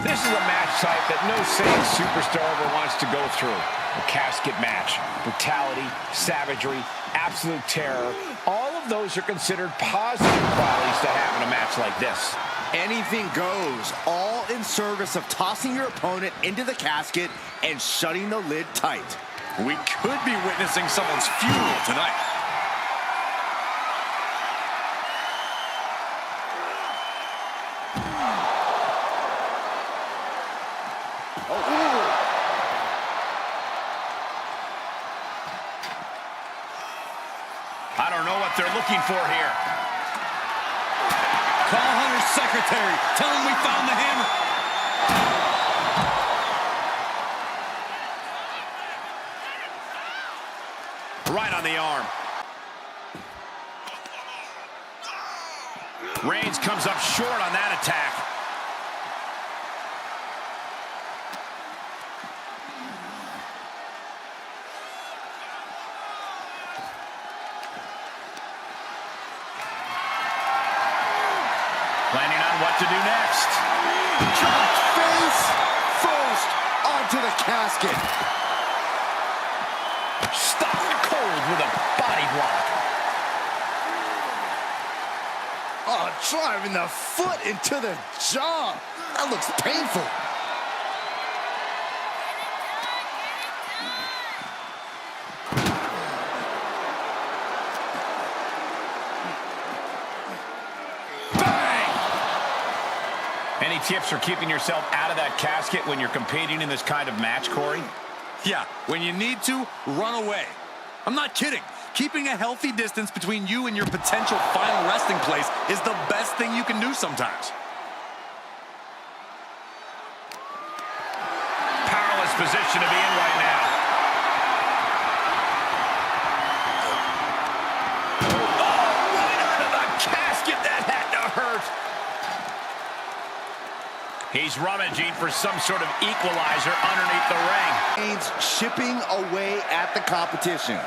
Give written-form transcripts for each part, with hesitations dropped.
This is a match type that no sane superstar ever wants to go through. A casket match. Brutality, savagery, absolute terror. All of those are considered positive qualities to have in a match like this. Anything goes, all in service of tossing your opponent into the casket and shutting the lid tight. We could be witnessing someone's funeral tonight. I don't know what they're looking for here. Call Hunter's secretary. Tell him we found the hammer. Right on the arm. Reigns comes up short on that attack. Planning on what to do next. Dropped face first onto the casket. Stopped cold with a body block. Oh, driving the foot into the jaw. That looks painful. Any tips for keeping yourself out of that casket when you're competing in this kind of match, Corey? Yeah, when you need to, run away. I'm not kidding. Keeping a healthy distance between you and your potential final resting place is the best thing you can do sometimes. Powerless position to be in right now. Oh, right onto the casket. That had to hurt. He's rummaging for some sort of equalizer underneath the ring. Reigns chipping away at the competition.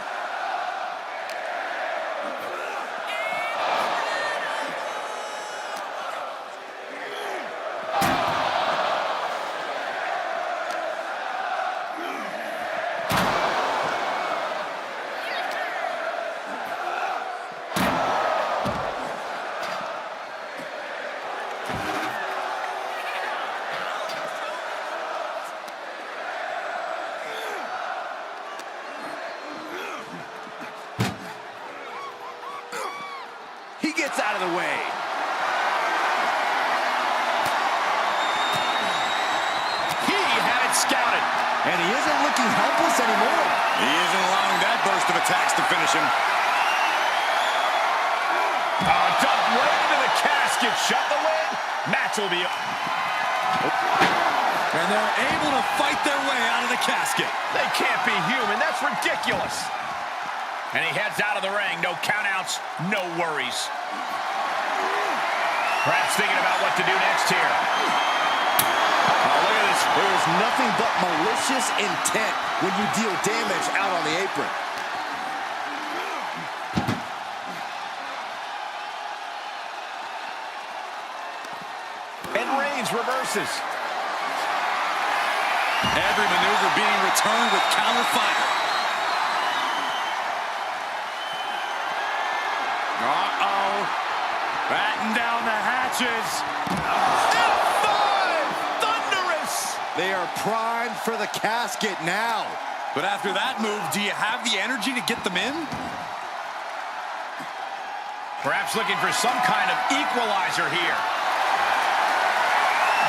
He gets out of the way. He had it scouted. And he isn't looking helpless anymore. He isn't allowing that burst of attacks to finish him. Dumped right into the casket. Shut the lid. Match will be... And they're able to fight their way out of the casket. They can't be human. That's ridiculous. And he heads out of the ring. No countouts, no worries. Perhaps thinking about what to do next here. Oh, look at this. There's nothing but malicious intent when you deal damage out on the apron. And Reigns reverses. Every maneuver being returned with counter fire. hatches. F5! Thunderous! They are primed for the casket now. But after that move, do you have the energy to get them in? Perhaps looking for some kind of equalizer here.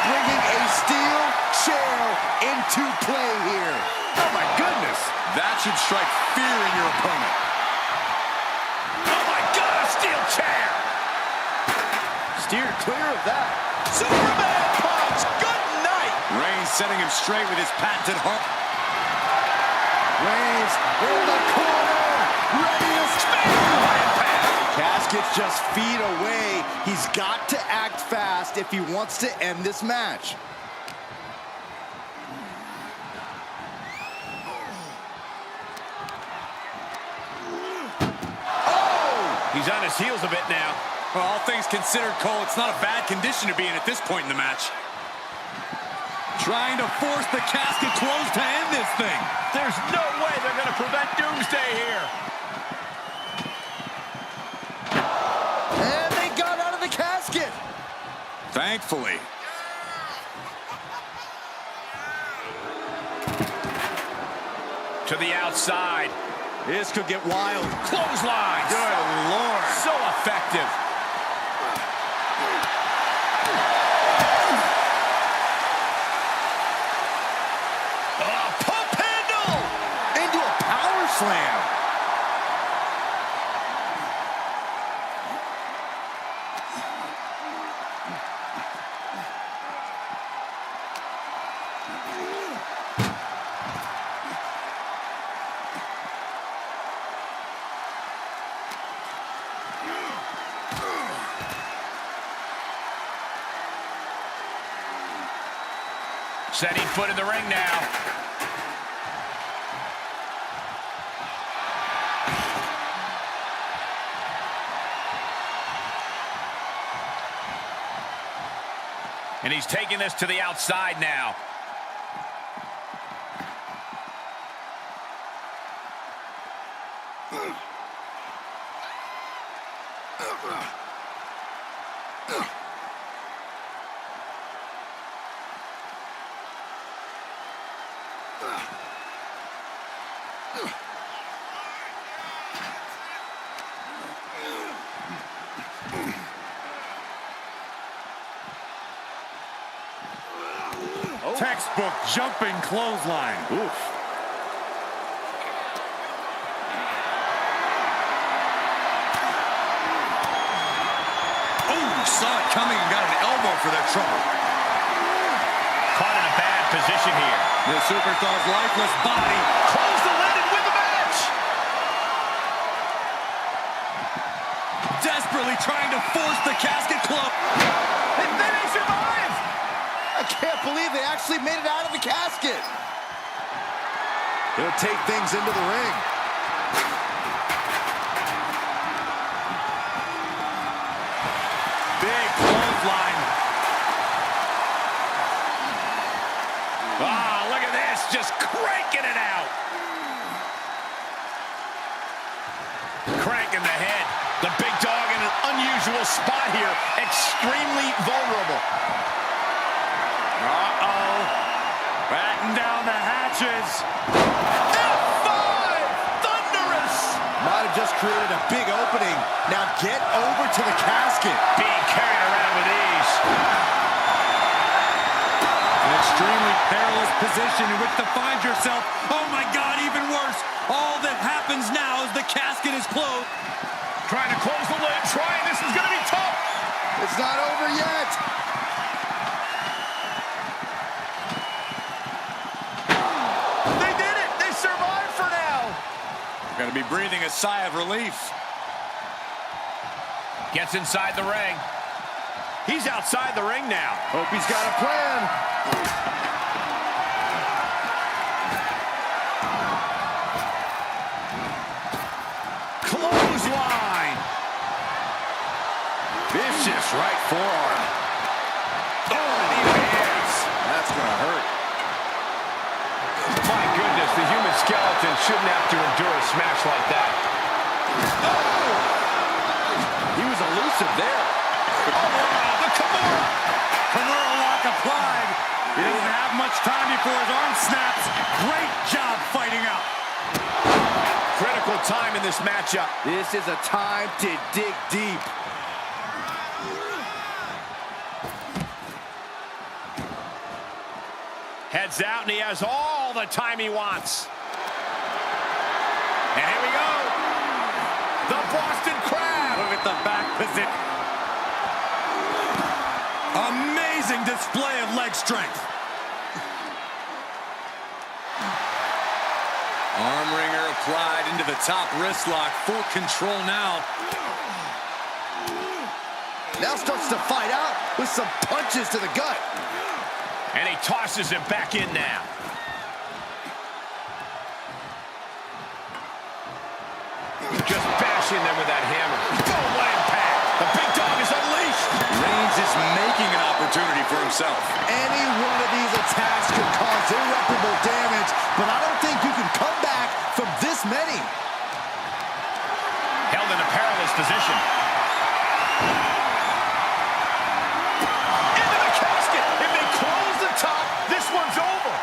Bringing a steel chair into play here. Oh my goodness! That should strike fear in your opponent. Oh my God, a steel chair! Steered clear of that. Superman punch! Good night! Reigns setting him straight with his patented hook. Reigns in the corner, ready to spin. Casket's just feet away. He's got to act fast if he wants to end this match. Oh! He's on his heels a bit now. Well, all things considered, Cole, it's not a bad condition to be in at this point in the match. Trying to force the casket closed to end this thing. There's no way they're going to prevent Doomsday here. And they got out of the casket. Thankfully. To the outside. This could get wild. Clotheslines. Good Lord. So effective. Pump handle into a power slam. Setting foot in the ring now. And he's taking this to the outside now. Textbook jumping clothesline. Oof. Oh, saw it coming and got an elbow for that trouble. Caught in a bad position here. The superstar's lifeless body. Close the lid and win the match. Desperately trying to force the casket closed. And then he survived. I can't believe they actually made it out of the casket. He'll take things into the ring. Big clothesline. Ah, look at this, just cranking it out. Cranking the head. The big dog in an unusual spot here. Extremely vulnerable. Uh-oh. Batten down the hatches. F5! Thunderous! Might have just created a big opening. Now get over to the casket. Being carried around with ease. An extremely perilous position in which to find yourself. Oh my God, even worse. All that happens now is the casket is closed. Trying to close the lid, this is going to be tough. It's not over yet. They did it! They survived for now! Got to be breathing a sigh of relief. Gets inside the ring. He's outside the ring now. Hope he's got a plan. Clothesline! Vicious right forearm. Oh, knee to hands. That's going to hurt. My goodness, the human skeleton shouldn't have to endure a smash like that. Oh! He was elusive there. Oh, the Kimura. Kimura lock applied. He doesn't have much time before his arm snaps. Great job fighting out. Critical time in this matchup. This is a time to dig deep. Heads out, and he has all the time he wants. And here we go. The Boston Crab. Look at the back position. Amazing display of leg strength. Arm wringer applied into the top wrist lock. Full control now. Now starts to fight out with some punches to the gut. And he tosses him back in now. Just bashing them with that hammer. Boom, what impact. The big dog is unleashed. Reigns is making an opportunity for himself. Any one of these attacks could cause irreparable damage, but I don't think you can come back from this many. Held in a perilous position. Into the casket. If they close the top, this one's over.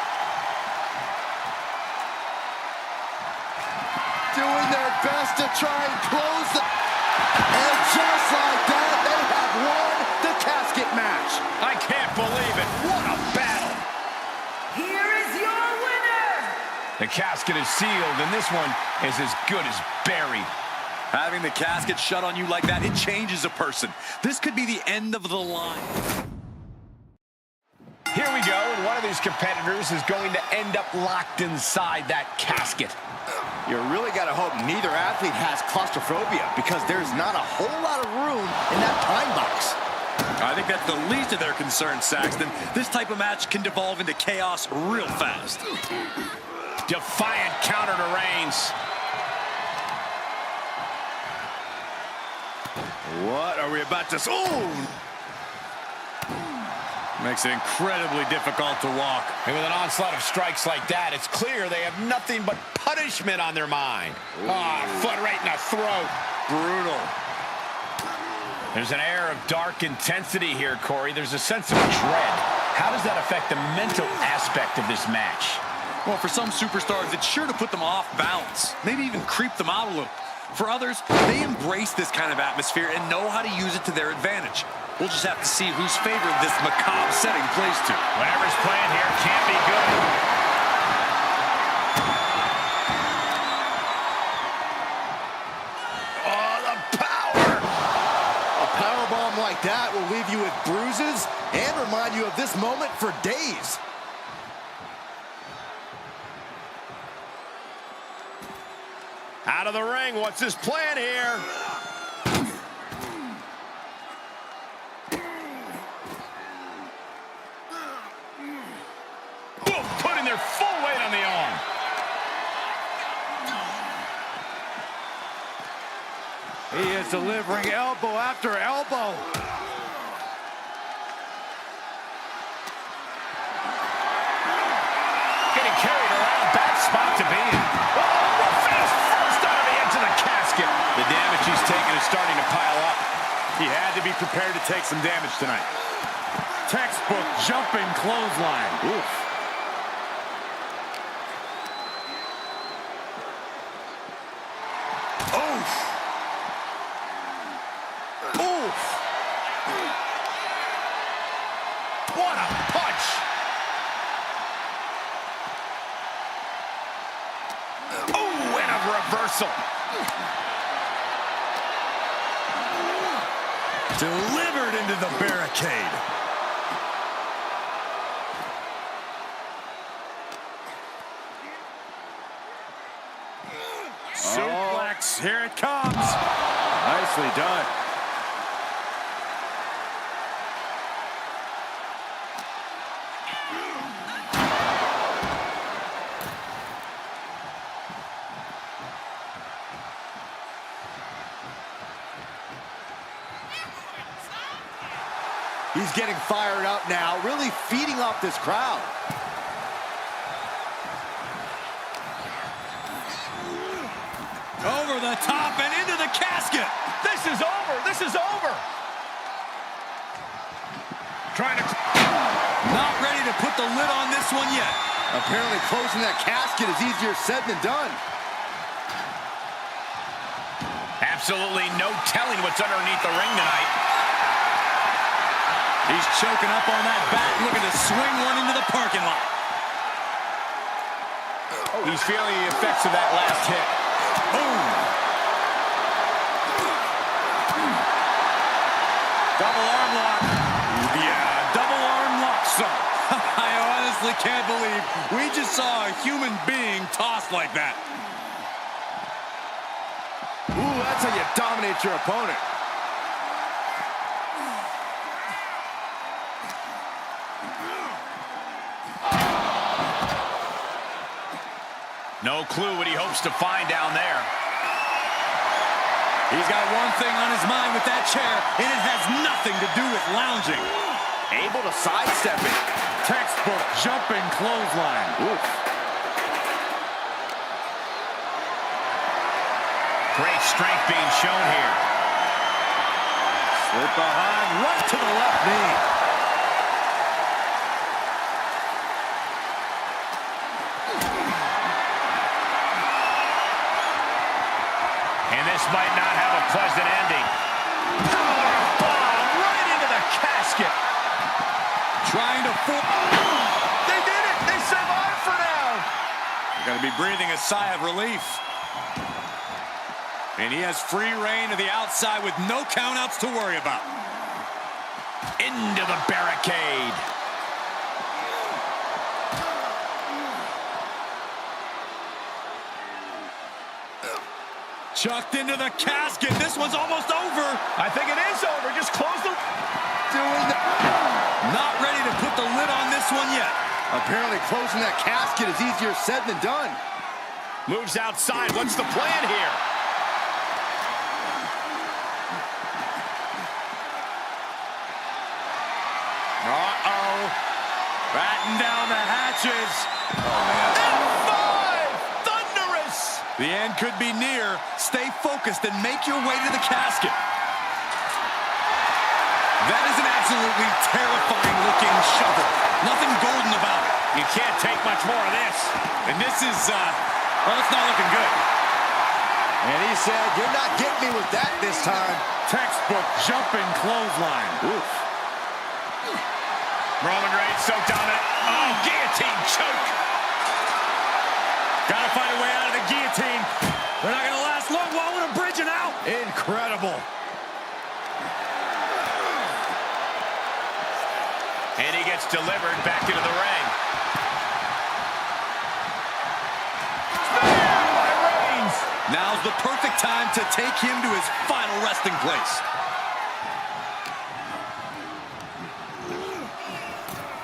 Doing their best to try and close the... And just like that, they have won the casket match. I can't believe it. What a battle. Here is your winner. The casket is sealed, and this one is as good as buried. Having the casket shut on you like that, it changes a person. This could be the end of the line. Here we go, and one of these competitors is going to end up locked inside that casket. You really got to hope neither athlete has claustrophobia, because there's not a whole lot of room in that pine box. I think that's the least of their concerns, Saxton. This type of match can devolve into chaos real fast. Defiant counter to Reigns. What are we about to... Oh! Makes it incredibly difficult to walk. And with an onslaught of strikes like that, it's clear they have nothing but punishment on their mind. Foot right in the throat. Brutal. There's an air of dark intensity here, Corey. There's a sense of dread. How does that affect the mental aspect of this match? Well, for some superstars, it's sure to put them off balance. Maybe even creep them out a little. For others, they embrace this kind of atmosphere and know how to use it to their advantage. We'll just have to see whose favor this macabre setting plays to. Whatever's playing here can't be good. Oh, the power! A powerbomb like that will leave you with bruises and remind you of this moment for days. Out of the ring, what's his plan here? Boom, putting their full weight on the arm. He is delivering elbow after elbow. Getting carried around, bad spot to be in. The damage he's taken is starting to pile up. He had to be prepared to take some damage tonight. Textbook jumping clothesline. Oof. Oof. Oof. What a punch! Oh, and a reversal. Delivered into the barricade. Suplex, here it comes. Nicely done. He's getting fired up now, really feeding off this crowd. Over the top and into the casket. This is over. This is over. put the lid on this one yet. Apparently closing that casket is easier said than done. Absolutely no telling what's underneath the ring tonight. He's choking up on that bat, looking to swing one into the parking lot. He's feeling the effects of that last hit. Boom. Double arm lock. Yeah, double arm lock, son. I honestly can't believe we just saw a human being tossed like that. Ooh, that's how you dominate your opponent. No clue what he hopes to find down there. He's got one thing on his mind with that chair, and it has nothing to do with lounging. Able to sidestep it. Textbook jumping clothesline. Oof. Great strength being shown here. Slip behind, right to the left knee. And this might not have a pleasant ending. Power bomb right into the casket. Trying to They did it! They survived for now! You're going to be breathing a sigh of relief. And he has free reign to the outside with no countouts to worry about. Into the barricade. Chucked into the casket. This one's almost over. I think it is over. Just close the... Not ready to put the lid on this one yet. Apparently closing that casket is easier said than done. Moves outside. What's the plan here? Uh-oh. Batten down the hatches. F5! Thunderous! The end could be near. Stay focused and make your way to the casket. That is an absolutely terrifying looking shovel. Nothing golden about it. You can't take much more of this. And this is, well, it's not looking good. And he said, you're not getting me with that this time. Textbook jumping clothesline. Oof. Roman Reigns so dominant. Oh, guillotine choke. Gotta find a way out of the guillotine. They're not gonna last long. Wall with a bridge and out. Incredible. And he gets delivered back into the ring. Spear by Reigns. Now's the perfect time to take him to his final resting place.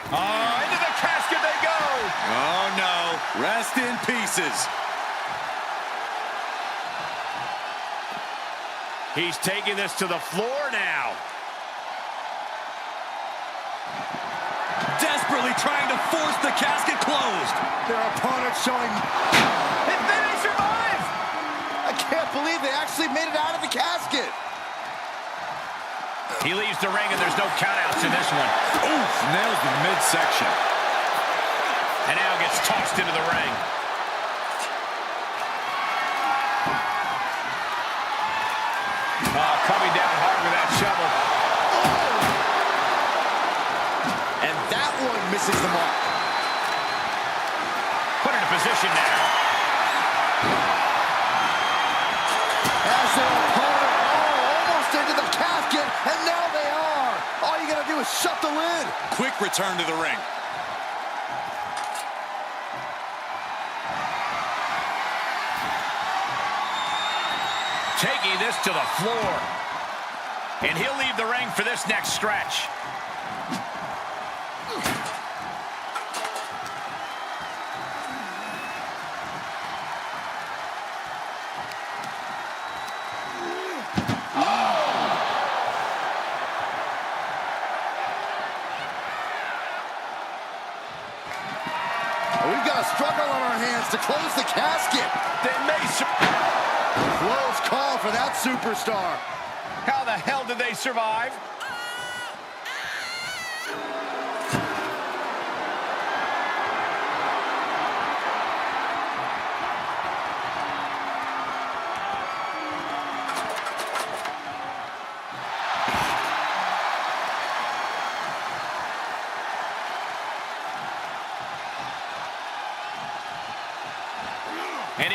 Into the casket they go. Oh, no. Rest in pieces. He's taking this to the floor now. Desperately trying to force the casket closed. Their opponent showing... And then they survive. I can't believe they actually made it out of the casket. He leaves the ring and there's no countouts in this one. Oof, nails the midsection. And now gets tossed into the ring. Coming down hard with that shovel. And that one misses the mark. Put into position now. As their opponent almost into the casket, and now they are. All you gotta do is shut the lid. Quick return to the ring. Taking this to the floor. And he'll leave the ring for this next stretch. We've got a struggle on our hands to close the casket. They may... Close call for that superstar. How the hell did they survive?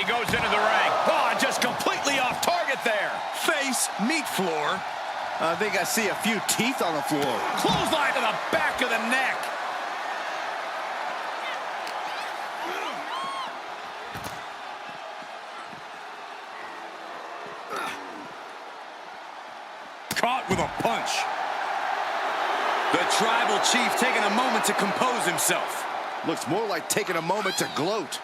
he goes into the ring. Oh, just completely off target there. Face, meat floor. I think I see a few teeth on the floor. Clothesline to the back of the neck. Caught with a punch. The tribal chief taking a moment to compose himself. Looks more like taking a moment to gloat.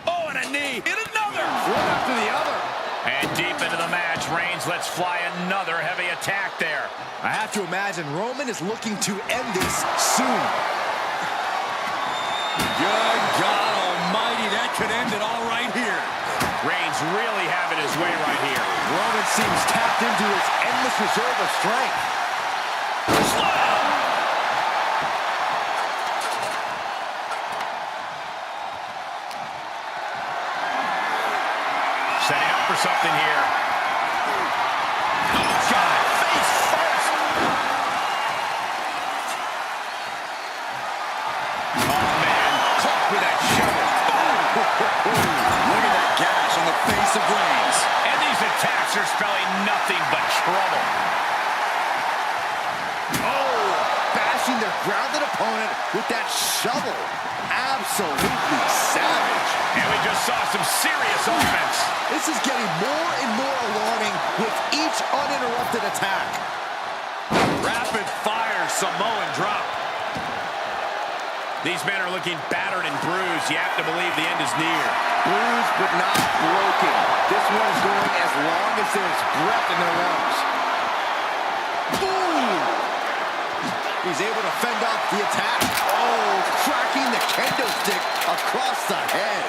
Oh, and a knee. And another. One after the other. And deep into the match, Reigns lets fly another heavy attack there. I have to imagine Roman is looking to end this soon. Good God almighty, that could end it all right here. Reigns really having his way right here. Roman seems tapped into his endless reserve of strength. Slam! Setting up for something here. Oh, God, face first. Oh, man, caught with that shoulder. Look at that gash on the face of Reigns. And these attacks are spelling nothing but trouble. Oh, bashing their grounded opponent with that shovel. Absolutely savage. And we just saw some serious offense. This is getting more and more alarming with each uninterrupted attack. Rapid fire Samoan drop. These men are looking battered and bruised. You have to believe the end is near. Bruised but not broken. This one is going as long as there's breath in their lungs. Boom! He's able to fend off the attack. Oh, cracking the kendo stick across the head.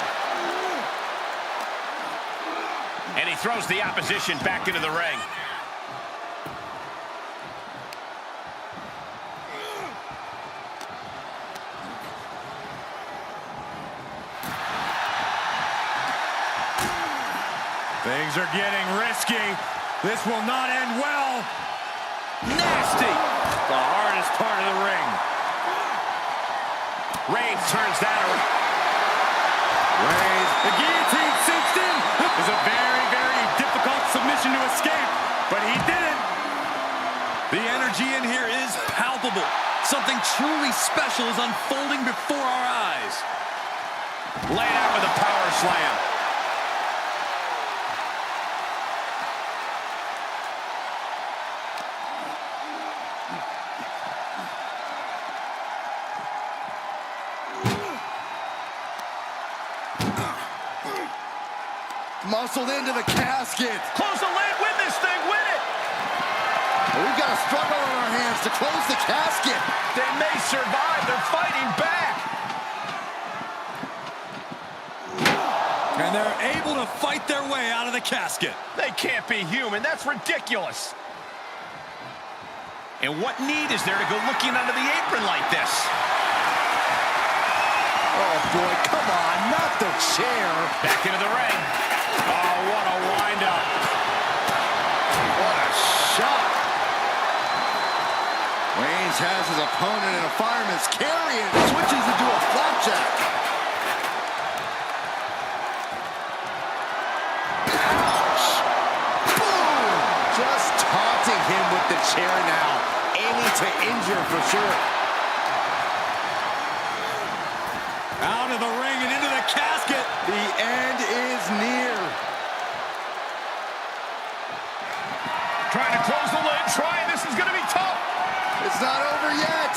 And he throws the opposition back into the ring. Things are getting risky. This will not end well. Nasty! The hardest part of the ring. Reigns turns that around. Reigns, the guillotine cinched in. It was a very, very difficult submission to escape, but he did it. The energy in here is palpable. Something truly special is unfolding before our eyes. Laid out with a power slam. Muscled into the casket. Close the lid, win this thing, win it! We've got a struggle on our hands to close the casket. They may survive, they're fighting back. And they're able to fight their way out of the casket. They can't be human, that's ridiculous. And what need is there to go looking under the apron like this? Oh boy, come on, not the chair. Back into the ring. Oh, what a wind-up. What a shot. Reigns has his opponent in a fireman's carry and switches into a flapjack. Ouch. Boom. Just taunting him with the chair now. Aiming to injure for sure. Out of the ring and into the casket. The end is near. Trying to close the lid, trying, this is gonna be tough. It's not over yet.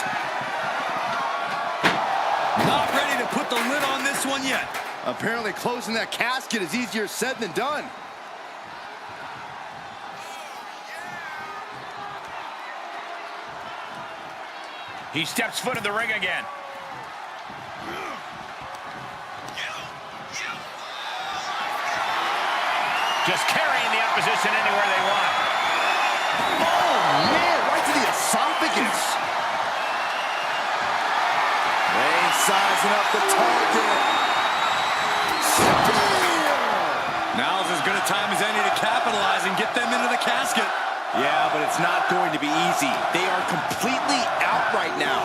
Not ready to put the lid on this one yet. Apparently closing that casket is easier said than done. He steps foot in the ring again. Just carrying the opposition anywhere they want. Oh, man, right to the esophagus. Reigns sizing up the target. Spear! Now's as good a time as any to capitalize and get them into the casket. Yeah, but it's not going to be easy. They are completely out right now.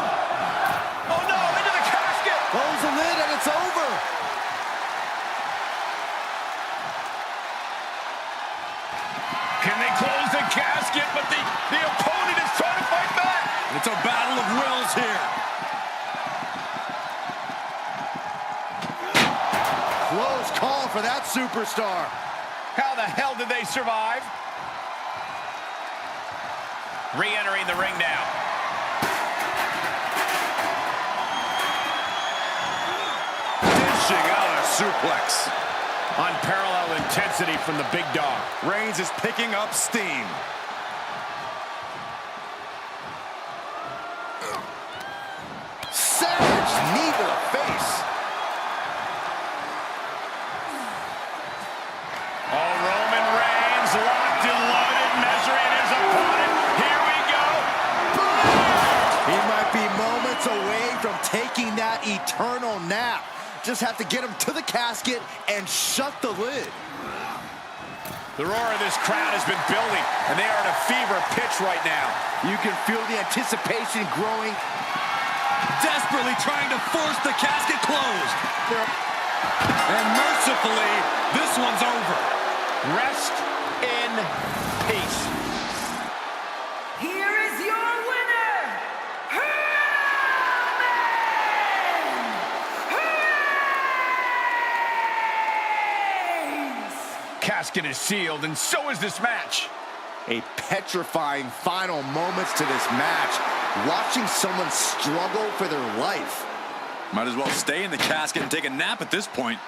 Oh no, into the casket! Close the lid and it's over. Can they close the casket? But the opponent is trying to fight back. It's a battle of wills here. Close call for that superstar. How the hell did they survive? Re-entering the ring now. Dishing out a suplex. Unparalleled intensity from the big dog. Reigns is picking up steam. Savage knee to the face. Oh, Roman Reigns locked and loaded, measuring his opponent. Here we go. He might be moments away from taking that eternal nap. Just have to get him to the casket and shut the lid. The roar of this crowd has been building, and they are at a fever pitch right now. You can feel the anticipation growing. Desperately trying to force the casket closed. And mercifully, this one's over. Rest in peace. Here is your winner, Reigns! Casket is sealed, and so is this match. A petrifying final moments to this match. Watching someone struggle for their life. Might as well stay in the casket and take a nap at this point.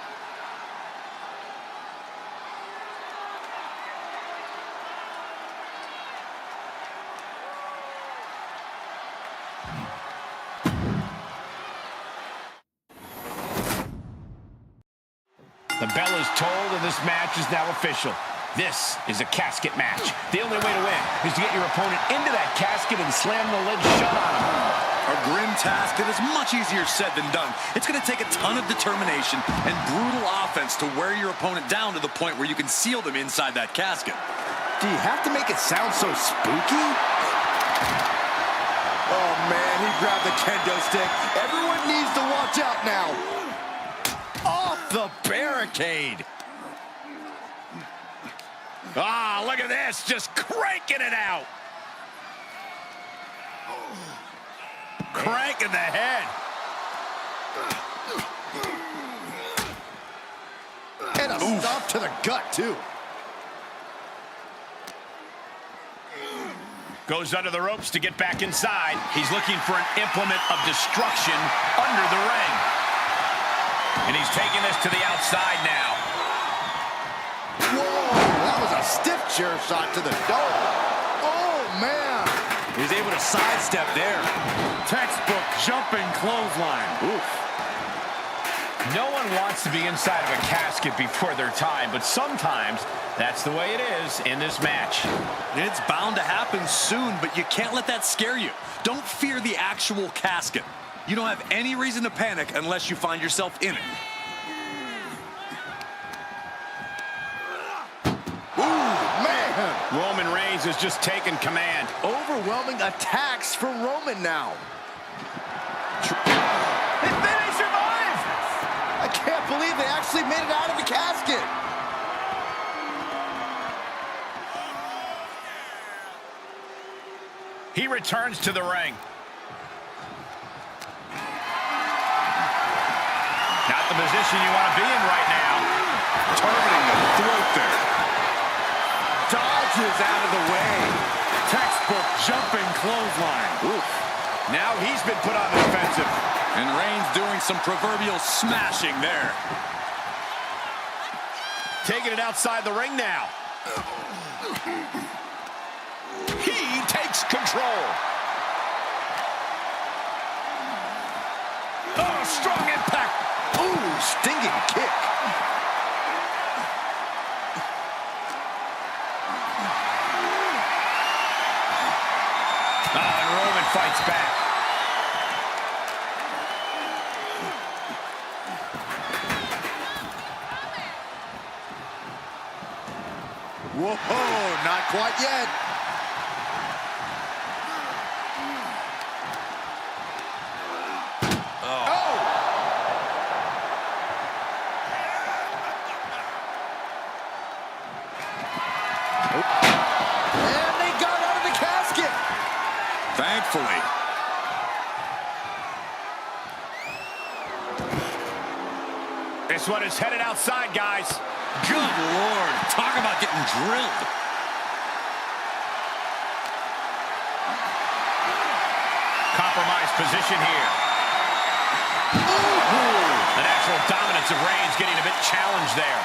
The bell is tolled, and this match is now official. This is a casket match. The only way to win is to get your opponent into that casket and slam the lid shut on him. A grim task that is much easier said than done. It's going to take a ton of determination and brutal offense to wear your opponent down to the point where you can seal them inside that casket. Do you have to make it sound so spooky? Oh man, he grabbed the kendo stick. Everyone needs to watch out now. Off the barricade. Ah, look at this, just cranking it out. Cranking the head. And a stop to the gut, too. Goes under the ropes to get back inside. He's looking for an implement of destruction under the ring. And he's taking this to the outside now. Whoa, that was a stiff chair shot to the dome. Oh, man. He's able to sidestep there. Textbook jumping clothesline. Oof. No one wants to be inside of a casket before their time, but sometimes that's the way it is in this match. It's bound to happen soon, but you can't let that scare you. Don't fear the actual casket. You don't have any reason to panic unless you find yourself in it. Roman Reigns has just taken command. Overwhelming attacks from Roman now. And then they survive! I can't believe they actually made it out of the casket. He returns to the ring. Not the position you want to be in right now. Targeting the throat there. Dodges out of the way. Textbook jumping clothesline. Oof. Now he's been put on the defensive. And Reigns doing some proverbial smashing there. Taking it outside the ring now. He takes control. Oh, strong impact. Ooh, stinging kick. Oh, and Roman fights back. quite yet. And they got out of the casket. Thankfully. This one is headed outside, guys. Good Lord. Talk about getting drilled. Compromised position here. Ooh. The natural dominance of Reigns getting a bit challenged there.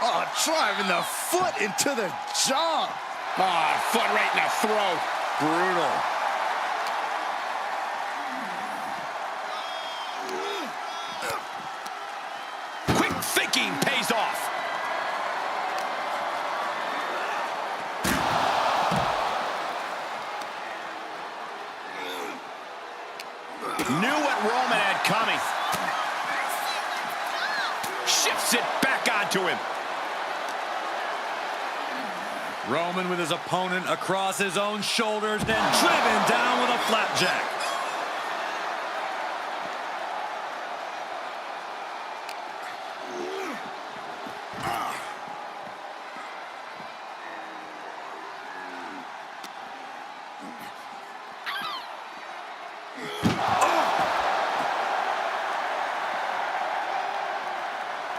Oh, driving the foot into the jaw. Foot right in the throat. Brutal. Quick thinking pays off. Knew what Roman had coming. Shifts it back onto him. Roman with his opponent across his own shoulders, then driven down with a flapjack.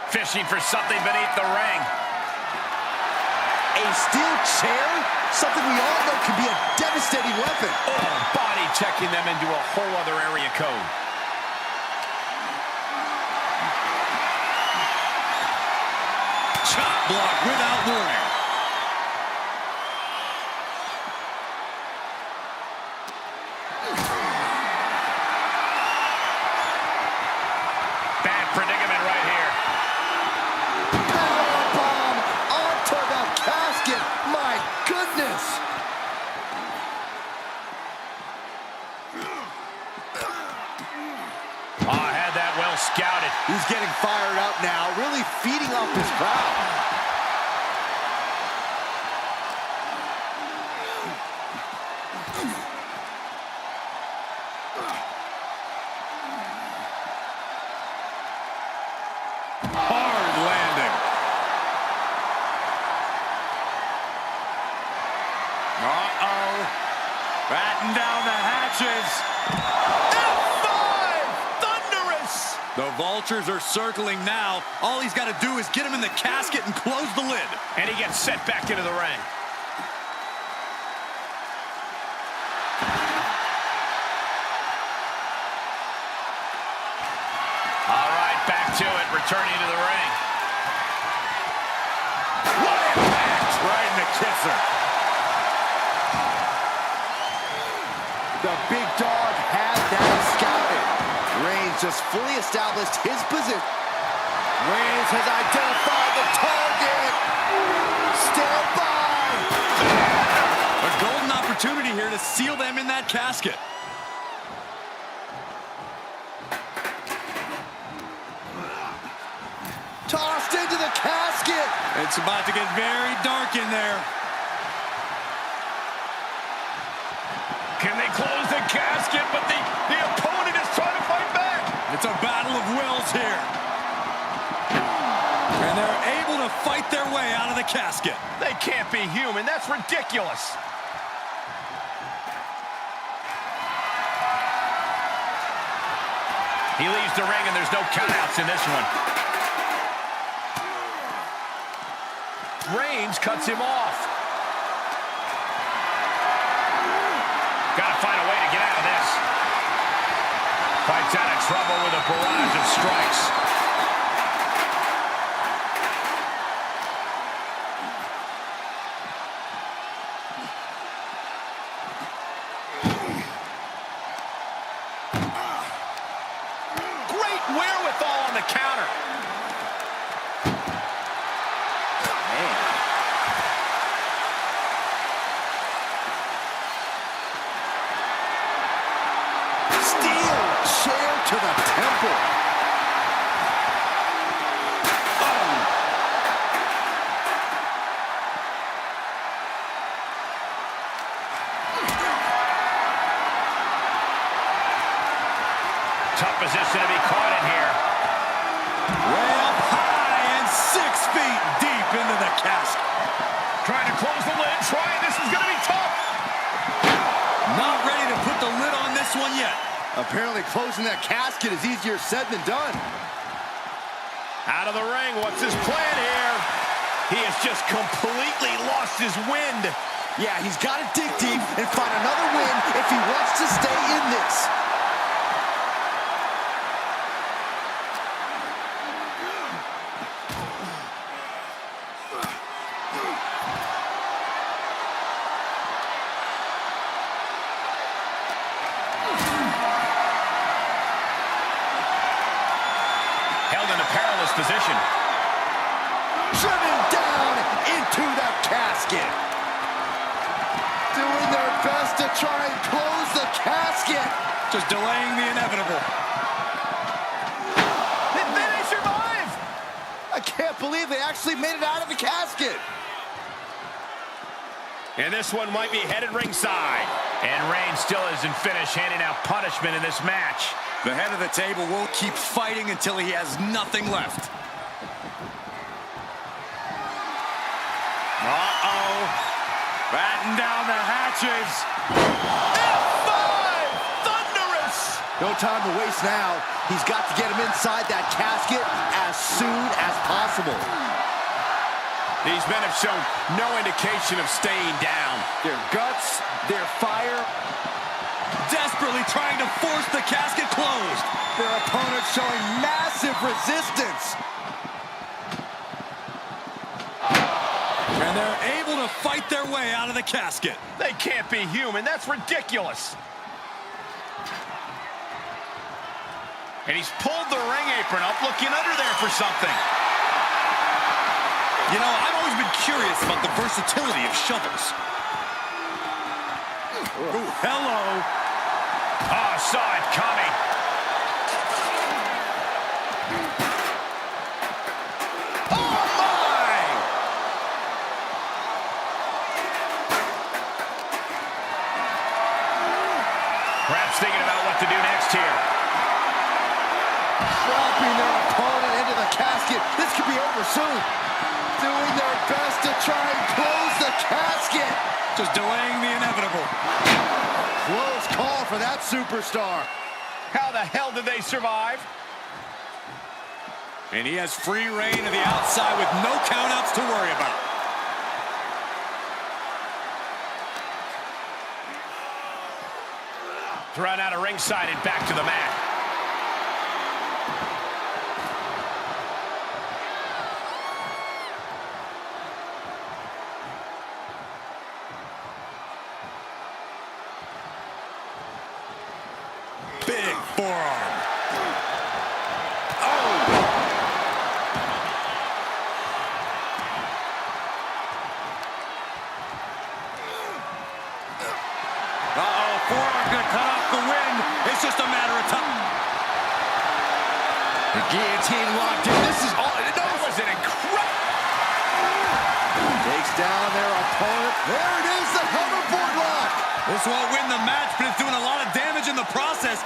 Fishing for something beneath the ring. A steel chair? Something we all know can be a devastating weapon. Oh, body checking them into a whole other area code. Chop block without warning. Bad predicament right here. Powerbomb onto the casket. My goodness. Oh, had that well scouted. He's getting fired up now, really feeding off his crowd. Hard landing. Uh-oh. Batten down the hatches. F5! Thunderous! The vultures are circling now. All he's got to do is get him in the casket and close the lid. And he gets set back into the ring. All right, back to it, returning to the ring. What impact! Right in the kisser. The big dog had that scouted. Reigns just fully established his position. Reigns has identified the target. Stand by. A golden opportunity here to seal them in that casket. Tossed into the casket. It's about to get very dark in there. Can they close the casket? But the opponent is trying to fight back. It's a battle of wills here. And they're able to fight their way out of the casket. They can't be human. That's ridiculous. He leaves the ring, and there's no countouts in this one. Reigns cuts him off. Gotta find a way to get out of this. Fights out of trouble with a barrage of strikes. Great wherewithal on the counter. Steel chair to the temple. tough position to be caught in here. Way up high and 6 feet deep into the casket. Trying to close the lid, this is going to be tough. Not ready to put the lid on this one yet. Apparently closing that casket is easier said than done. Out of the ring, what's his plan here? He has just completely lost his wind. Yeah, he's got to dig deep and find another win if he wants to stay in this. Held in a perilous position. Driven down into the casket. Doing their best to try and close the casket. Just delaying the inevitable. And then they survive. I can't believe they actually made it out of the casket. And this one might be headed ringside. And Reigns still isn't finished handing out punishment in this match. The head of the table will keep fighting until he has nothing left. Uh-oh. Batten down the hatches. F5! Thunderous! No time to waste now. He's got to get him inside that casket as soon as possible. These men have shown no indication of staying down. Their guts, their fire. Desperately trying to force the casket closed. Their opponent showing massive resistance. And they're able to fight their way out of the casket. They can't be human. That's ridiculous. And he's pulled the ring apron up, looking under there for something. You know, I've always been curious about the versatility of shovels. Ooh, hello. Oh, saw it coming. Oh, my! Perhaps thinking about what to do next here. Dropping their opponent into the casket. This could be over soon. Doing their best to try and close the casket. Just delaying the inevitable. Close call for that superstar. How the hell did they survive? And he has free reign to the outside with no countouts to worry about. Thrown out of ringside and back to the mat. Big forearm. Forearm gonna cut off the wind. It's just a matter of time. The guillotine locked in. This is all. That was an incredible. Takes down their opponent. There it is, the hoverboard lock. This won't win the match, but it's doing a lot of damage in the process.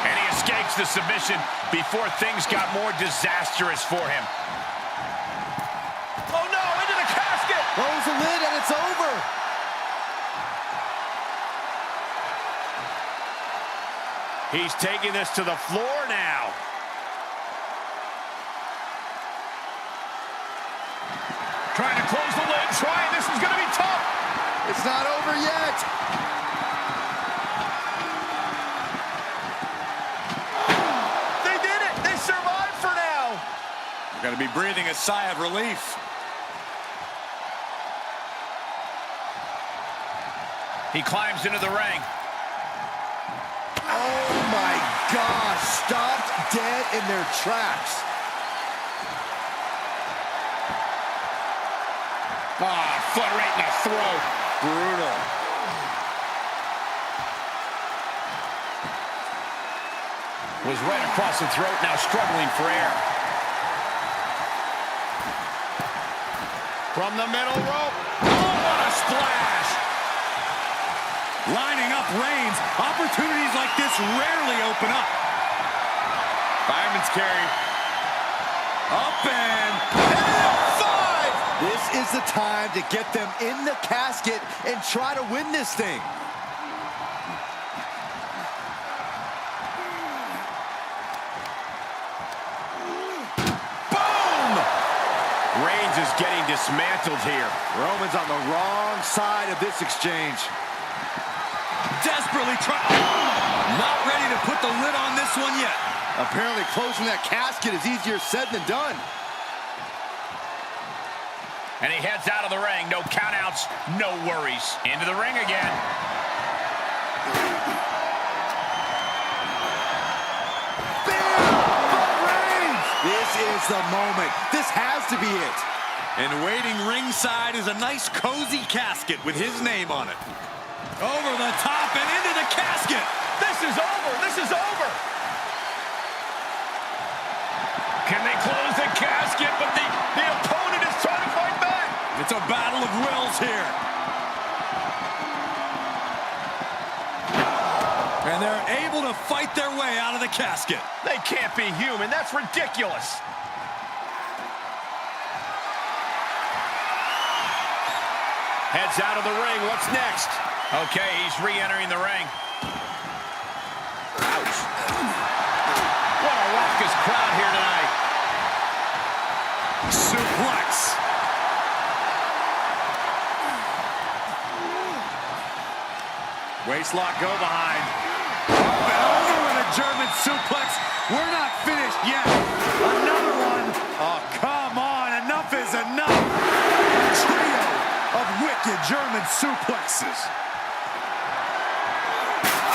And he escapes the submission before things got more disastrous for him. Oh no, into the casket. Close the lid and it's over. He's taking this to the floor now. Trying to close the lid, this is gonna be tough. It's not over yet. They did it, they survived for now. Gotta be breathing a sigh of relief. He climbs into the ring. Oh my gosh, stopped dead in their tracks. Foot right in the throat. Brutal. Was right across the throat, now struggling for air. From the middle rope. Oh, what a splash! Lining up Reigns. Opportunities like this rarely open up. Fireman's carry. Up and F5! This is the time to get them in the casket and try to win this thing. Boom! Reigns is getting dismantled here. Roman's on the wrong side of this exchange. Desperately trying. Not ready to put the lid on this one yet. Apparently closing that casket is easier said than done. And he heads out of the ring. No countouts, no worries. Into the ring again. This is the moment. This has to be it. And waiting ringside is a nice cozy casket with his name on it. Over the top and into the casket. This is over. This is over. Can they close the casket? But the opponent is trying to fight back. It's a battle of wills here. And they're able to fight their way out of the casket. They can't be human. That's ridiculous. Heads out of the ring. What's next? Okay, he's re-entering the ring. Ouch. What a raucous crowd here tonight. Suplex. Waistlock go behind. Up and over with a German suplex. We're not finished yet. Another one. Oh, come on. Enough is enough. A trio of wicked German suplexes.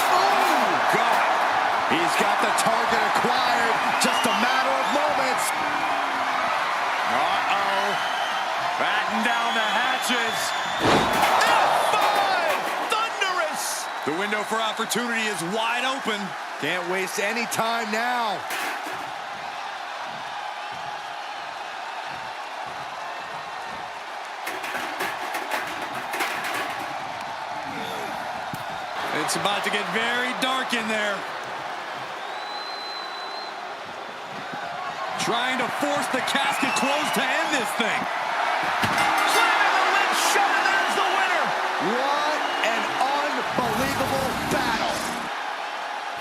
Oh, God. He's got the target acquired. Just a matter of moments. Uh-oh. Batten down the hatches. The window for opportunity is wide open. Can't waste any time now. It's about to get very dark in there. Trying to force the casket closed to end this thing. Slamming the lid shut, and there's the winner. What an unbelievable battle.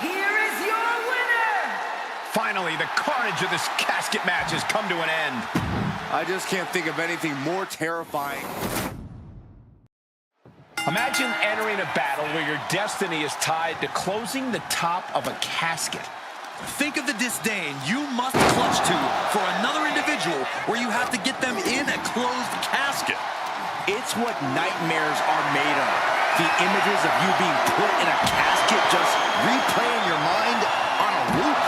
Here is your winner. Finally, the carnage of this casket match has come to an end. I just can't think of anything more terrifying. Imagine entering a battle where your destiny is tied to closing the top of a casket. Think of the disdain you must clutch to for another individual where you have to get them in a closed casket. It's what nightmares are made of. The images of you being put in a casket just replay in your mind on a loop.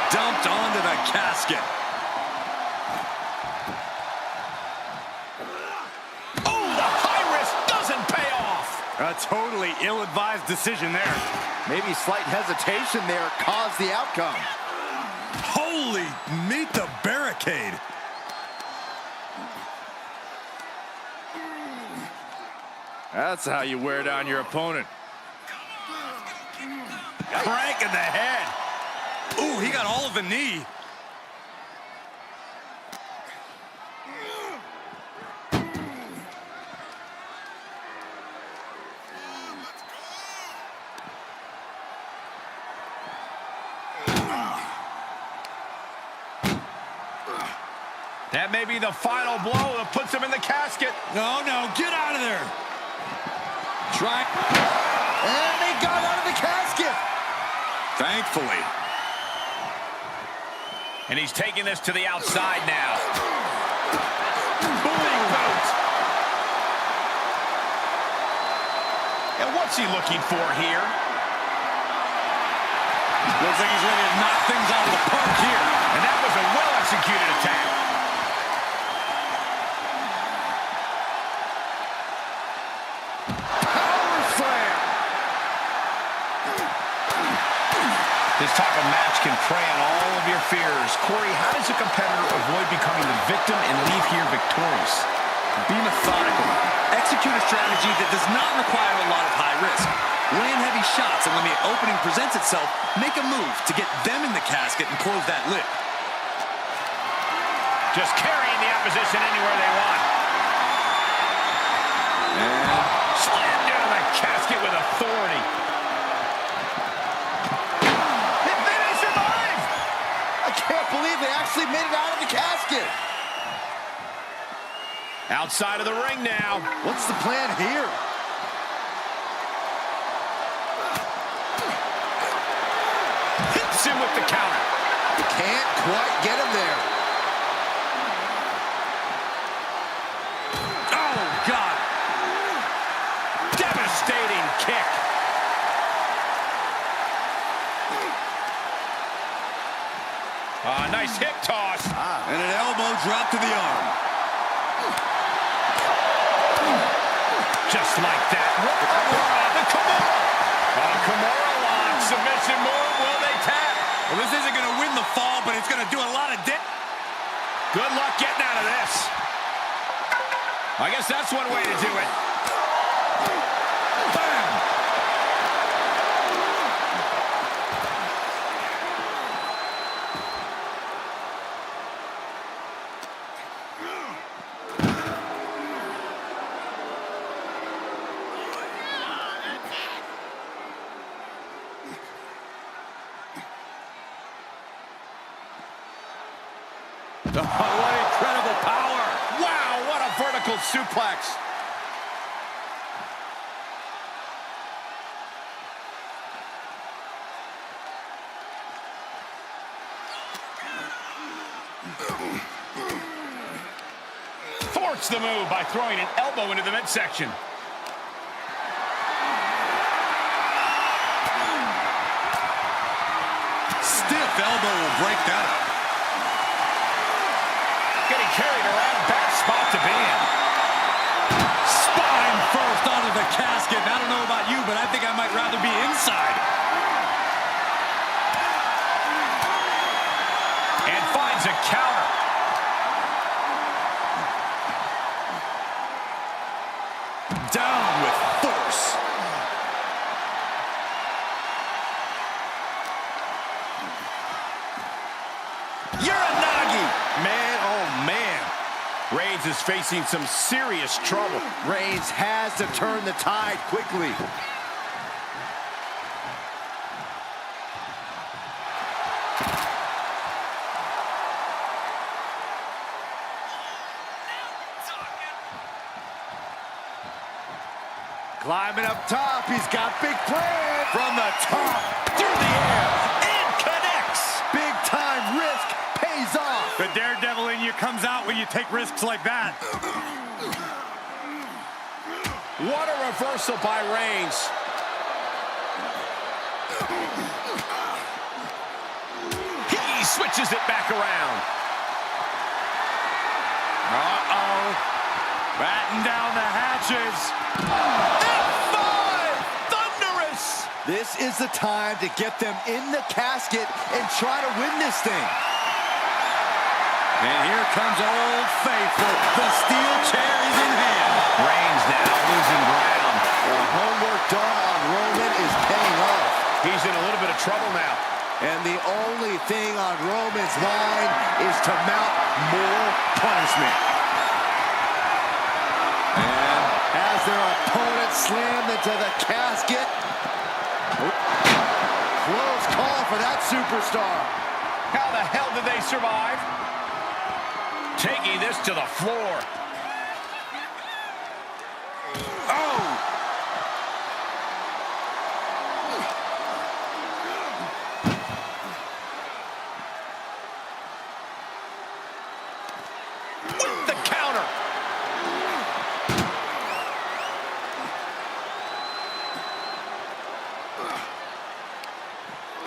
Dumped onto the casket. Oh, the high risk doesn't pay off. A totally ill-advised decision there. Maybe slight hesitation there caused the outcome. Holy, meet the barricade. That's how you wear down your opponent. Crank in the head. Ooh, he got all of the knee. That may be the final blow that puts him in the casket. No, get out of there. Try. And they got out of the casket. Thankfully. And he's taking this to the outside now. Bullying boot. And what's he looking for here? Looks like he's ready to knock things out of the park here. And that was a well-executed attack. This type of match can prey on all of your fears. Corey, how does a competitor avoid becoming the victim and leave here victorious? Be methodical. Execute a strategy that does not require a lot of high risk. Land heavy shots, and when the opening presents itself, make a move to get them in the casket and close that lid. Just carrying the opposition anywhere they want. And Slammed into the casket with authority. And then they survive! I can't believe they actually made it out of the casket. Outside of the ring now. What's the plan here? Hits him with the counter. Can't quite get him there. Oh, God. Devastating kick. Nice hip toss. and an elbow drop to the arm. Just like that. The Kimura. Kimura lock. Submission move. Will they tap? Well, this isn't going to win the fall, but it's going to do a lot of damage. Good luck getting out of this. I guess that's one way to do it. Bam! Oh, what incredible power. Wow, what a vertical suplex. Thwarts the move by throwing an elbow into the midsection. Stiff elbow will break that up. Getting carried around, bad spot to be in. Spine first onto the casket. And I don't know about you, but I think I might rather be inside. And finds a counter. Down with force. Uranagi! Man, oh man. Reigns is facing some serious trouble. Reigns has to turn the tide quickly. Climbing up top, he's got big plans. From the top, through the air, and connects. Big time risk pays off. The daredevil in you comes out when you take risks like that. What a reversal by Reigns. He switches it back around. Uh-oh. Batten down the hatches. F5! Thunderous! This is the time to get them in the casket and try to win this thing. And here comes Old Faithful. The steel chair is in hand. Reigns now losing ground. The homework done on Roman is paying off. He's in a little bit of trouble now. And the only thing on Roman's mind is to mount more punishment. And as their opponent slammed into the casket. Close call for that superstar. How the hell did they survive? Taking this to the floor. Oh! With the counter.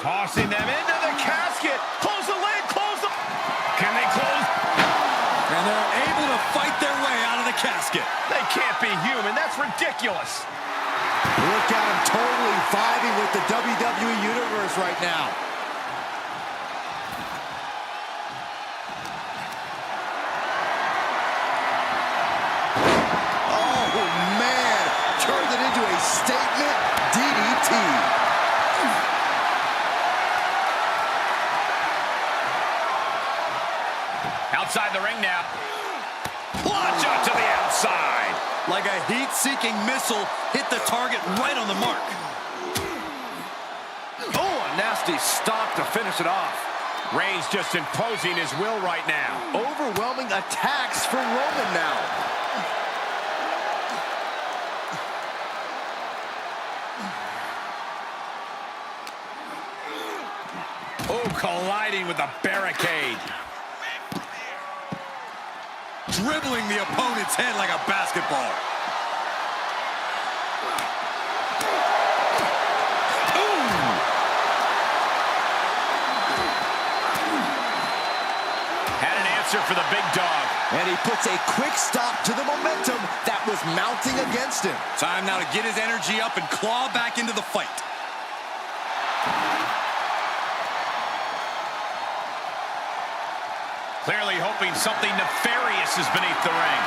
Tossing them into the casket. Close the lid, close the... Can they close? And they're able to fight their way out of the casket. They can't be human. That's ridiculous. Look at him totally vibing with the WWE Universe right now. outside the ring now. Launch out to the outside. Like a heat-seeking missile, hit the target right on the mark. Oh, a nasty stop to finish it off. Reigns just imposing his will right now. Overwhelming attacks for Roman now. Oh, colliding with the barricade. Dribbling the opponent's head like a basketball. Had an answer for the big dog. And he puts a quick stop to the momentum that was mounting against him. Time now to get his energy up and claw back into the fight. Clearly hoping something nefarious is beneath the ring.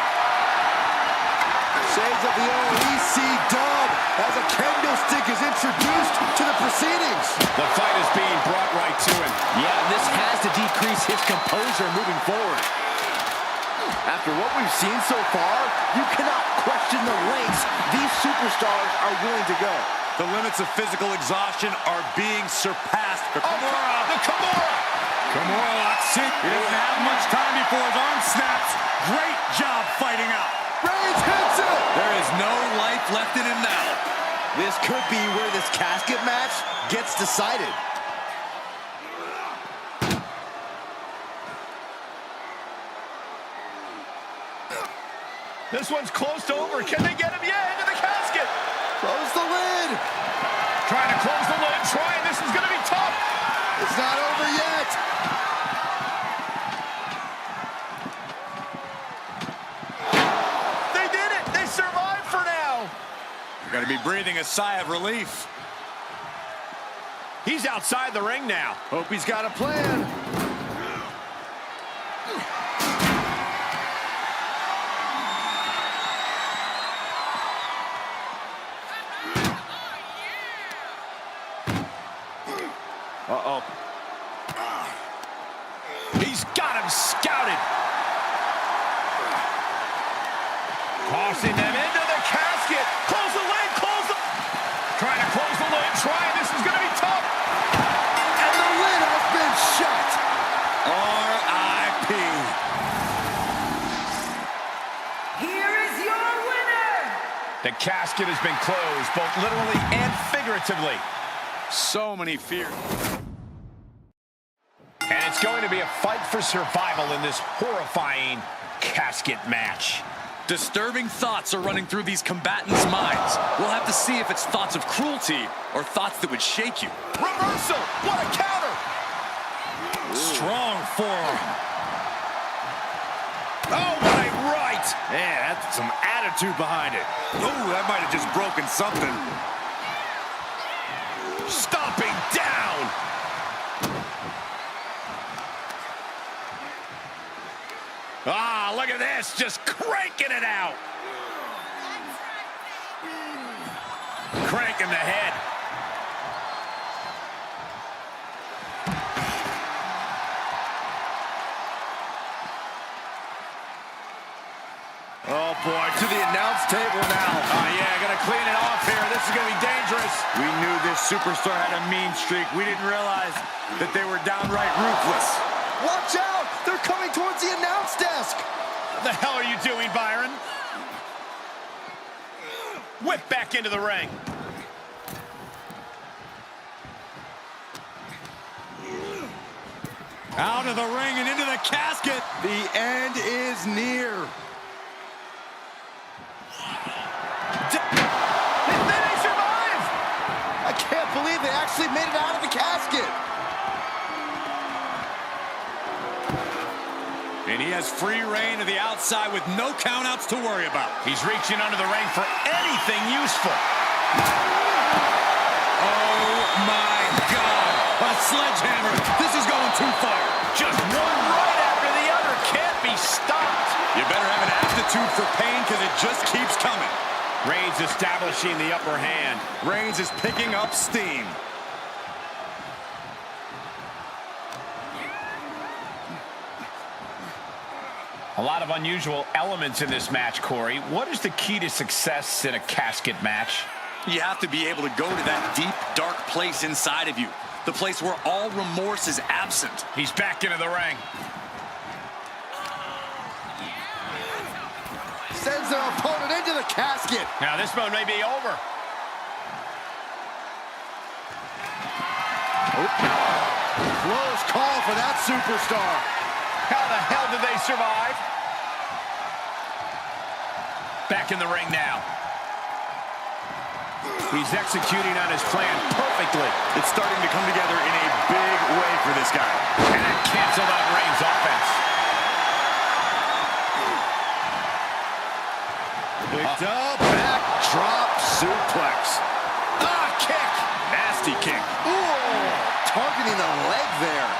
Shades of the old EC dub as a candlestick is introduced to the proceedings. The fight is being brought right to him. Yeah, this has to decrease his composure moving forward. After what we've seen so far, you cannot question the lengths these superstars are willing to go. The limits of physical exhaustion are being surpassed. The Kimura! Kimura locks in. He doesn't have much time before his arm snaps. Great job fighting out. Reigns hits it! There is no life left in him now. This could be where this casket match gets decided. This one's close to over. Can they get him? Yeah, into the casket. Close the lid. Trying to close the lid. Trying. This is going to be tough. It's not over yet. They did it. They survived for now. Got to be breathing a sigh of relief. He's outside the ring now. Hope he's got a plan. Uh-oh. He's got him scouted. Tossing them into the casket. Close the lid. Close the... Trying to close the lid. Trying. This is going to be tough. And the lid has been shut. R.I.P. Here is your winner. The casket has been closed, both literally and figuratively. So many fears. And it's going to be a fight for survival in this horrifying casket match. Disturbing thoughts are running through these combatants' minds. We'll have to see if it's thoughts of cruelty or thoughts that would shake you. Reversal! What a counter! Strong forearm. Oh, what a right! Man, that's some attitude behind it. Oh, that might have just broken something. Stomping down! Ah, look at this, just cranking it out! Cranking the head. Oh, boy, to the announce table now. Oh, yeah, gonna clean it off here. This is gonna be dangerous. We knew this superstar had a mean streak. We didn't realize that they were downright ruthless. Watch out! They're coming towards the announce desk. What the hell are you doing, Byron? Whip back into the ring. Out of the ring and into the casket. The end is near. They survive! I can't believe they actually made it out of the casket. And he has free reign to the outside with no countouts to worry about. He's reaching under the ring for anything useful. Oh, my God. A sledgehammer. This is going too far. Just one right after the other. Can't be stopped. You better have an aptitude for pain because it just keeps coming. Reigns establishing the upper hand. Reigns is picking up steam. A lot of unusual elements in this match, Corey. What is the key to success in a casket match? You have to be able to go to that deep, dark place inside of you. The place where all remorse is absent. He's back into the ring. Sends their opponent into the casket. Now this one may be over. Close call for that superstar. How the hell did they survive? Back in the ring now. He's executing on his plan perfectly. It's starting to come together in a big way for this guy. And it canceled out Reigns' offense. Picked up, backdrop suplex. Kick. Nasty kick. Ooh, targeting the leg there.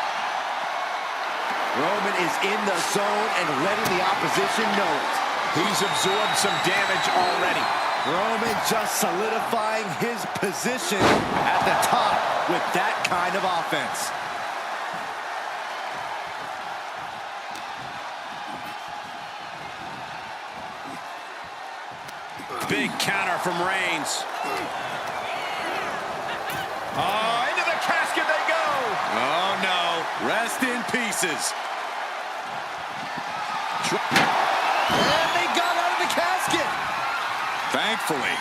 Roman is in the zone and letting the opposition know it. He's absorbed some damage already. Roman just solidifying his position at the top with that kind of offense. Big counter from Reigns. Oh, into the casket they go. Oh, no. Rest in pieces. And they got out of the casket. Thankfully.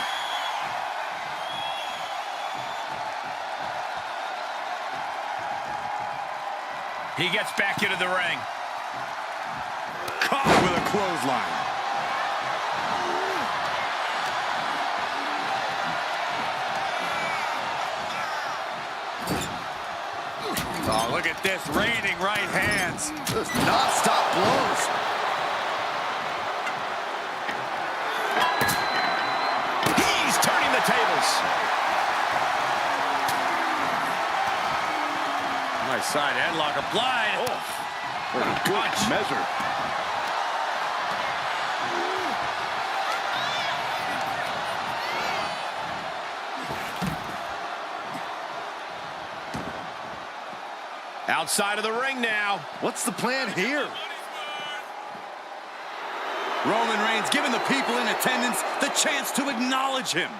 He gets back into the ring. Caught with a clothesline. Oh, look at this. Raining right hands. Just non-stop blows. He's turning the tables. Nice side headlock applied. Very good measure. Outside of the ring now. What's the plan here? Roman Reigns giving the people in attendance the chance to acknowledge him.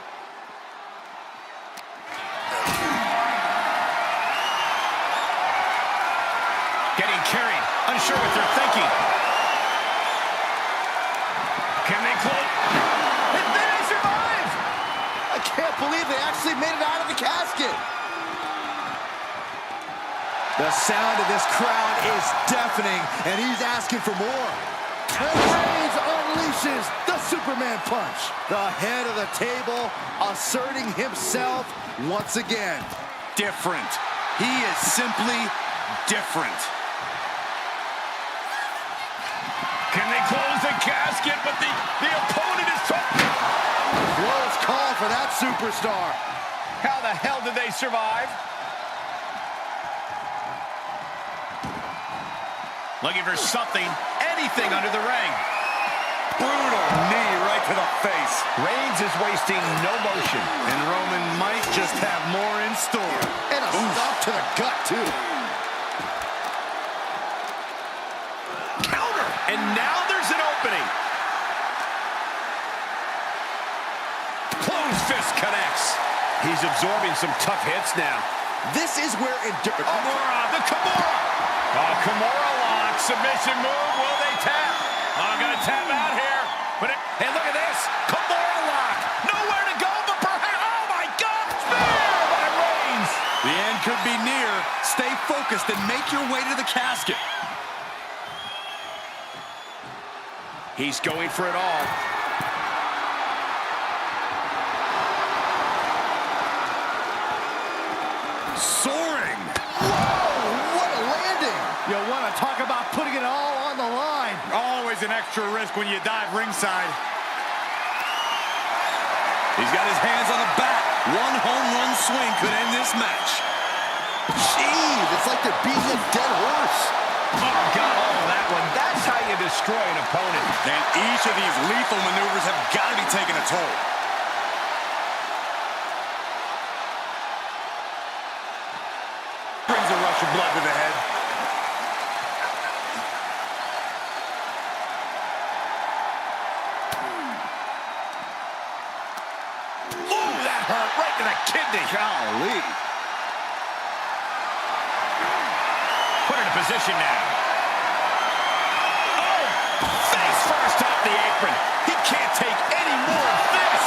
Getting carried, unsure what they're thinking. Can they close? Did they survive? I can't believe they actually made it out of the casket. The sound of this crowd is deafening, and he's asking for more. And Reigns unleashes the Superman punch. The head of the table asserting himself once again. Different. He is simply different. Can they close the casket? But the opponent is talking. Close call for that superstar. How the hell did they survive? Looking for something, anything under the ring. Brutal knee right to the face. Reigns is wasting no motion. And Roman might just have more in store. And a stop to the gut, too. Counter. And now there's an opening. Closed fist connects. He's absorbing some tough hits now. This is where endurance... Kimura, the Kimura. Oh, Kimura lock, submission move. Will they tap? Oh, gonna tap out here. Hey, look at this. Kimura lock. Nowhere to go, but perhaps... Oh, my God. Spear by Reigns. The end could be near. Stay focused and make your way to the casket. He's going for it all. Soaring. Whoa, what a landing. You want to talk about putting it all on the line. Always an extra risk when you dive ringside. He's got his hands on the bat. One home run swing could end this match. Jeez, it's like they're beating a dead horse. Oh, got all of that one. That's how you destroy an opponent. And each of these lethal maneuvers have got to be taking a toll. Brings a rush of blood to the head. right to the kidney. Golly. Put it in position now. Oh, face first off the apron. He can't take any more of this.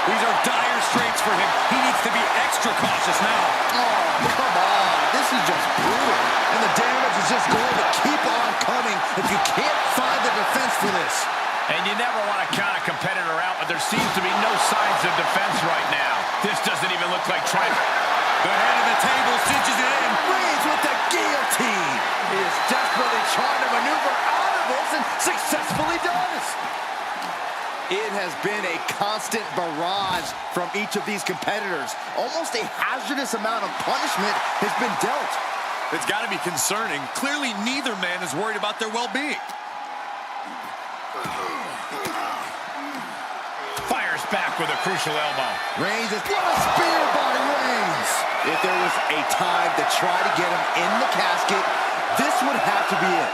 These are dire straits for him. He needs to be extra cautious now. Oh, come on. This is just brutal. And the damage is just going to keep on coming if you can't find the defense for this. And you never want to count a competitor out, but there seems to be no signs of defense right now. This doesn't even look like trying. The head of the table cinches it in. Reigns with the guillotine. He is desperately trying to maneuver out of this and successfully does. It has been a constant barrage from each of these competitors. Almost a hazardous amount of punishment has been dealt. It's got to be concerning. Clearly, neither man is worried about their well-being. Fires back with a crucial elbow. Reigns is what a spear by Reigns. If there was a time to try to get him in the casket, this would have to be it.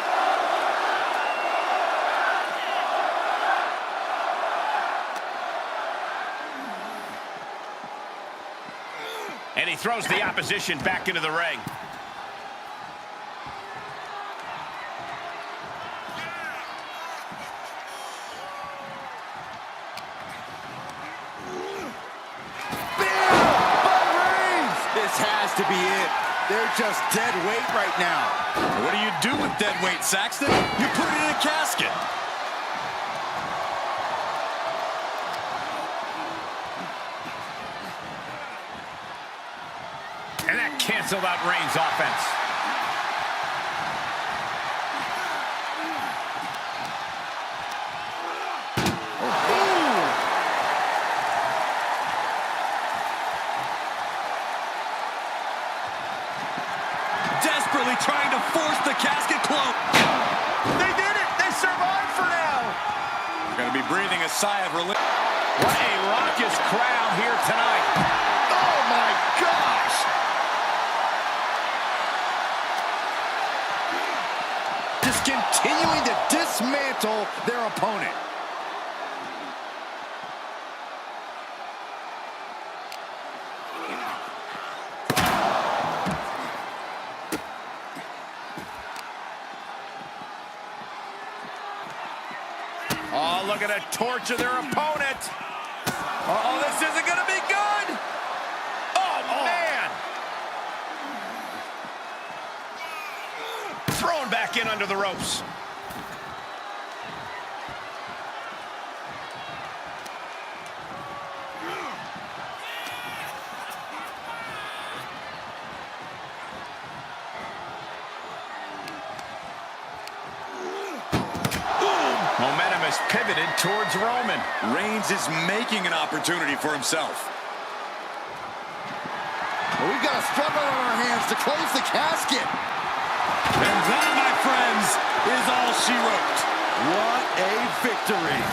And he throws the opposition back into the ring. This has to be it. They're just dead weight right now. What do you do with dead weight, Saxton? You put it in a casket. And that canceled out Reigns' offense. Desperately trying to force the casket close. They did it! They survived for now! They're going to be breathing a sigh of relief. What a raucous crowd here tonight. Oh my gosh! Just continuing to dismantle their opponent. Oh, look at a torture their opponent. Oh, this isn't going to be good. Oh, man. Thrown back in under the ropes. Momentum has pivoted towards Roman. Reigns is making an opportunity for himself. Well, we've got a struggle on our hands to close the casket. And that, my friends, is all she wrote. What a victory.